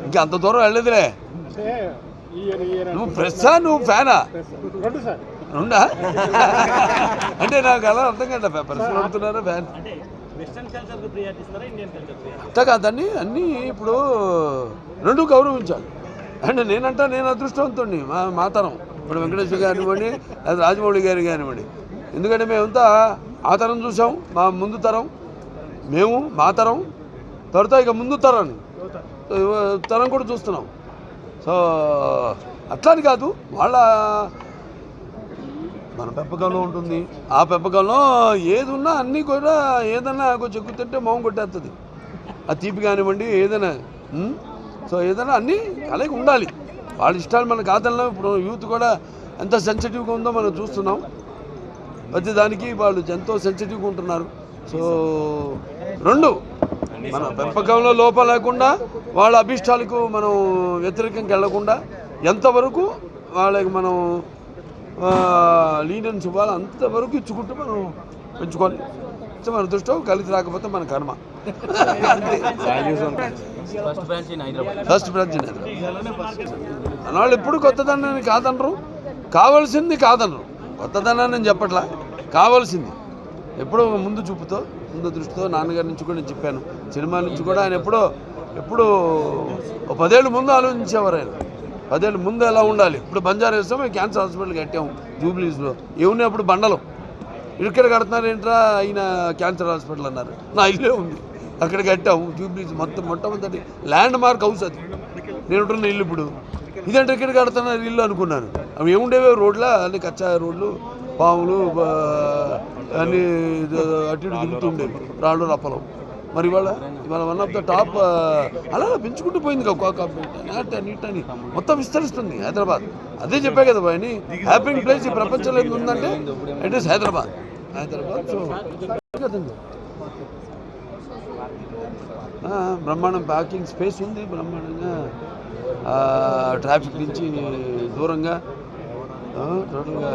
ఇంకా అంత దూరం వెళ్ళదులే. నువ్వు ప్రెస్సా నువ్వు ఫ్యానా? రెండా? అంటే నాకు అలా అర్థం కదా, ప్రెస్ అడుగుతున్నారా ఫ్యాన్ అంతా కాదండి. అన్నీ ఇప్పుడు రెండు గౌరవించాలి. అండ్ నేను అదృష్టవంతుడిని. మా తరం ఇప్పుడు వెంకటేశ్వర కానివ్వండి, అది రాజమౌళి గారి కానివ్వండి. ఎందుకంటే మేమంతా ఆ తరం చూసాం, మా ముందు తరం మేము, మా తరం తర్వాత ఇక ముందు తరం కూడా చూస్తున్నాం. సో అట్లా అని కాదు, వాళ్ళ మన పెంపకంలో ఉంటుంది. ఆ పెంపకంలో ఏది ఉన్నా అన్నీ కూడా ఏదన్నా కొంచెం ఎక్కుతుంటే మొహం కొట్టేస్తుంది. ఆ తీపి కానివ్వండి ఏదైనా. సో ఏదైనా అన్నీ అలాగే ఉండాలి. వాళ్ళ ఇష్టాలు మన కాదన్నా. ఇప్పుడు యూత్ కూడా ఎంత సెన్సిటివ్గా ఉందో మనం చూస్తున్నాం. ప్రతి దానికి వాళ్ళు ఎంతో సెన్సిటివ్గా ఉంటున్నారు. సో రెండు మన పెంపకంలో లోపం లేకుండా, వాళ్ళ అభిష్టాలకు మనం వ్యతిరేకంగా వెళ్లకుండా ఎంతవరకు వాళ్ళకి మనం లీనియన్స్ ఇవ్వాలి అంతవరకు ఇచ్చుకుంటూ మనం పెంచుకోవాలి. మన దృష్టం కలిసి రాకపోతే మన కర్మ. ఫస్ట్ బ్రాంచ్ అన్నాళ్ళు ఎప్పుడు కొత్తదనాన్ని కాదనరు, కావాల్సింది కాదనరు. కొత్తదనాన్ని నేను చెప్పట్లా, కావాల్సింది ఎప్పుడో ముందు చూపుతో ముందు దృష్టితో. నాన్నగారి నుంచి కూడా నేను చెప్పాను, సినిమా నుంచి కూడా ఆయన ఎప్పుడు 10 ఏళ్ళ ముందు ఆలోచించేవారు. ఆయన 10 ఏళ్ళ ముందు ఎలా ఉండాలి. ఇప్పుడు బంజారా హిల్స్లో మేము క్యాన్సర్ హాస్పిటల్ కట్టాము జూబ్లీస్లో. ఏమున్నాయి అప్పుడు బండలు, ఇక్కడ కడుతున్నారు ఏంట్రా ఆయన క్యాన్సర్ హాస్పిటల్ అన్నారు. నా ఇల్లే ఉంది అక్కడ కట్టాము జూబ్లీస్. మొట్టమొదటి ల్యాండ్ మార్క్ హౌస్ అది. నేను ఉంటున్న ఇల్లు ఇప్పుడు ఇదంటే ఇక్కడ కడుతున్నారు ఇల్లు అనుకున్నాను. అవి ఏముండేవే రోడ్ల అన్ని కచ్చా రోడ్లు, పాములు అన్నీ అటు ఇటు తిరుగుతూ ఉండేవి, రాళ్ళు రప్పలు. మరి ఇవాళ 1 ఆఫ్ ద టాప్ అలా పెంచుకుంటూ పోయింది. నీట్ అని మొత్తం విస్తరిస్తుంది హైదరాబాద్. అదే చెప్పా కదా బాయని, హ్యాపీ ప్లేస్ ఈ ప్రపంచంలో ఏది ఉందంటే ఇట్ ఈస్ హైదరాబాద్. సో కదండి, బ్రహ్మాండం పార్కింగ్ స్పేస్ ఉంది, బ్రహ్మాండంగా ట్రాఫిక్ నుంచి దూరంగా టోటల్గా